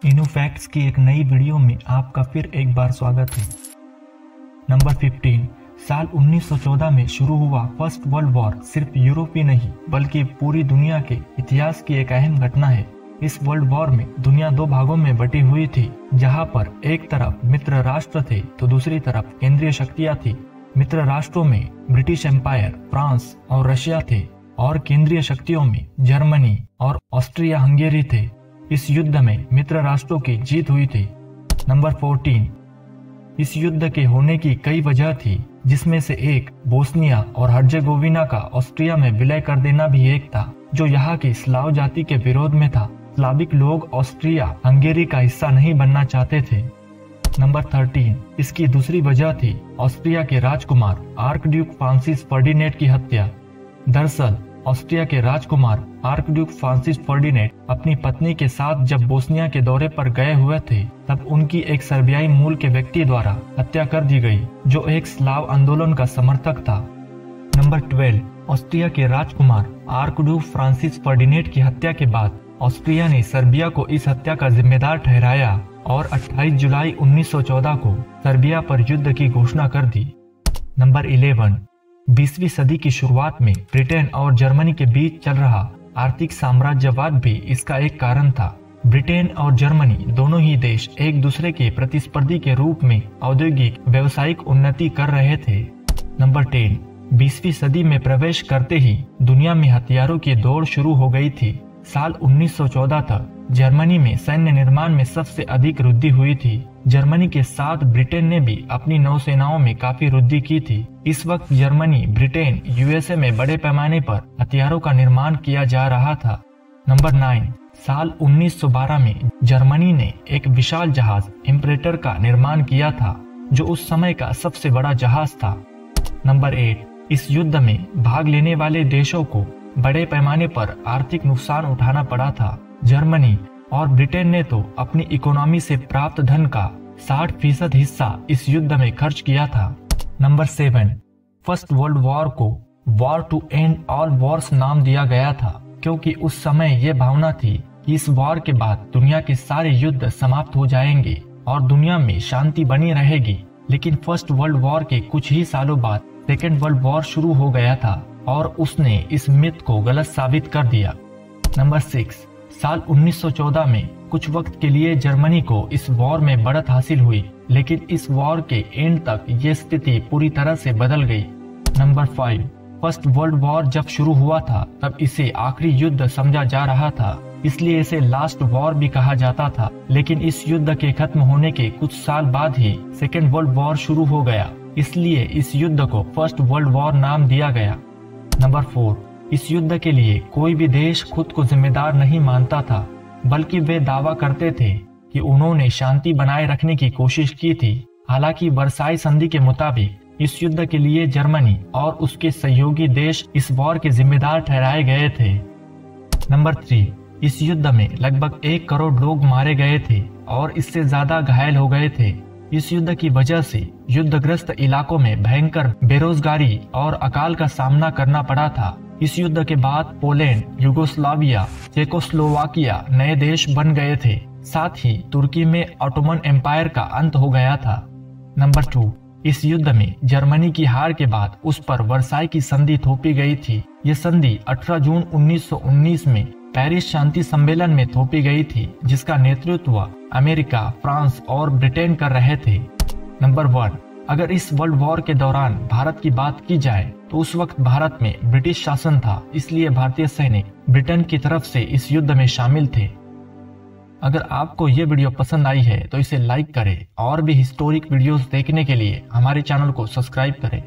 इनोफैक्ट्स की एक नई वीडियो में आपका फिर एक बार स्वागत है। नंबर 15, साल 1914 में शुरू हुआ फर्स्ट वर्ल्ड वॉर सिर्फ यूरोप ही नहीं बल्कि पूरी दुनिया के इतिहास की एक अहम घटना है। इस वर्ल्ड वॉर में दुनिया दो भागों में बटी हुई थी, जहां पर एक तरफ मित्र राष्ट्र थे तो दूसरी तरफ केंद्रीय शक्तियां थी। मित्र राष्ट्रों में ब्रिटिश एम्पायर, फ्रांस और रशिया थे और केंद्रीय शक्तियों में जर्मनी और ऑस्ट्रिया हंगेरी थे। इस युद्ध में मित्र राष्ट्रों की जीत हुई थी। नंबर 14, इस युद्ध के होने की कई वजह थी, जिसमें से एक बोस्निया और हर्जेगोविना का ऑस्ट्रिया में विलय कर देना भी एक था, जो यहाँ की स्लाव जाति के विरोध में था। स्लाविक लोग ऑस्ट्रिया हंगेरी का हिस्सा नहीं बनना चाहते थे। नंबर 13, इसकी दूसरी वजह थी ऑस्ट्रिया के राजकुमार आर्कड्यूक फ्रांसिस फर्डिनेंड की हत्या। दरअसल ऑस्ट्रिया के राजकुमार आर्कड्यूक फ्रांसिस फर्डिनेंड अपनी पत्नी के साथ जब बोस्निया के दौरे पर गए हुए थे, तब उनकी एक सर्बियाई मूल के व्यक्ति द्वारा हत्या कर दी गई, जो एक स्लाव आंदोलन का समर्थक था। नंबर 12, ऑस्ट्रिया के राजकुमार आर्कड्यूक फ्रांसिस फर्डिनेंड की हत्या के बाद ऑस्ट्रिया ने सर्बिया को इस हत्या का जिम्मेदार ठहराया और 28 जुलाई 1914 को सर्बिया पर युद्ध की घोषणा कर दी। नंबर 11, 20वीं सदी की शुरुआत में ब्रिटेन और जर्मनी के बीच चल रहा आर्थिक साम्राज्यवाद भी इसका एक कारण था। ब्रिटेन और जर्मनी दोनों ही देश एक दूसरे के प्रतिस्पर्धी के रूप में औद्योगिक व्यावसायिक उन्नति कर रहे थे। नंबर 10, 20वीं सदी में प्रवेश करते ही दुनिया में हथियारों की दौड़ शुरू हो गई थी। साल 1914 तक जर्मनी में सैन्य निर्माण में सबसे अधिक वृद्धि हुई थी। जर्मनी के साथ ब्रिटेन ने भी अपनी नौसेनाओं में काफी वृद्धि की थी। इस वक्त जर्मनी, ब्रिटेन, यूएसए में बड़े पैमाने पर हथियारों का निर्माण किया जा रहा था। नंबर 9, साल 1912 में जर्मनी ने एक विशाल जहाज इम्परेटर का निर्माण किया था, जो उस समय का सबसे बड़ा जहाज था। नंबर 8, इस युद्ध में भाग लेने वाले देशों को बड़े पैमाने पर आर्थिक नुकसान उठाना पड़ा था। जर्मनी और ब्रिटेन ने तो अपनी इकोनॉमी से प्राप्त धन का 60% हिस्सा इस युद्ध में खर्च किया था। नंबर 7, फर्स्ट वर्ल्ड वॉर को war to end all wars नाम दिया गया था, क्योंकि उस समय ये भावना थी कि इस वॉर के बाद दुनिया के सारे युद्ध समाप्त हो जाएंगे और दुनिया में शांति बनी रहेगी। लेकिन फर्स्ट वर्ल्ड वॉर के कुछ ही सालों बाद सेकेंड वर्ल्ड वॉर शुरू हो गया था और उसने इस मिथ को गलत साबित कर दिया। नंबर 6, साल 1914 में कुछ वक्त के लिए जर्मनी को इस वॉर में बढ़त हासिल हुई, लेकिन इस वॉर के एंड तक ये स्थिति पूरी तरह से बदल गई। नंबर 5, फर्स्ट वर्ल्ड वॉर जब शुरू हुआ था तब इसे आखिरी युद्ध समझा जा रहा था, इसलिए इसे लास्ट वॉर भी कहा जाता था। लेकिन इस युद्ध के खत्म होने के कुछ साल बाद ही सेकेंड वर्ल्ड वॉर शुरू हो गया, इसलिए इस युद्ध को फर्स्ट वर्ल्ड वॉर नाम दिया गया। नंबर 4, इस युद्ध के लिए कोई भी देश खुद को जिम्मेदार नहीं मानता था, बल्कि वे दावा करते थे कि उन्होंने शांति बनाए रखने की कोशिश की थी। हालांकि वर्साई संधि के मुताबिक इस युद्ध के लिए जर्मनी और उसके सहयोगी देश इस वॉर के जिम्मेदार ठहराए गए थे। नंबर 3, इस युद्ध में लगभग 1 करोड़ लोग मारे गए थे और इससे ज्यादा घायल हो गए थे। इस युद्ध की वजह से युद्धग्रस्त इलाकों में भयंकर बेरोजगारी और अकाल का सामना करना पड़ा था। इस युद्ध के बाद पोलैंड, यूगोस्लाविया, चेकोस्लोवाकिया नए देश बन गए थे। साथ ही तुर्की में ऑटोमन एम्पायर का अंत हो गया था। नंबर 2, इस युद्ध में जर्मनी की हार के बाद उस पर वर्साई की संधि थोपी गई थी। ये संधि 18 जून 1919 में पेरिस शांति सम्मेलन में थोपी गई थी, जिसका नेतृत्व अमेरिका, फ्रांस और ब्रिटेन कर रहे थे। नंबर 1, अगर इस वर्ल्ड वॉर के दौरान भारत की बात की जाए तो उस वक्त भारत में ब्रिटिश शासन था, इसलिए भारतीय सैनिक ब्रिटेन की तरफ से इस युद्ध में शामिल थे। अगर आपको ये वीडियो पसंद आई है तो इसे लाइक करें और भी हिस्टोरिक वीडियोस देखने के लिए हमारे चैनल को सब्सक्राइब करें।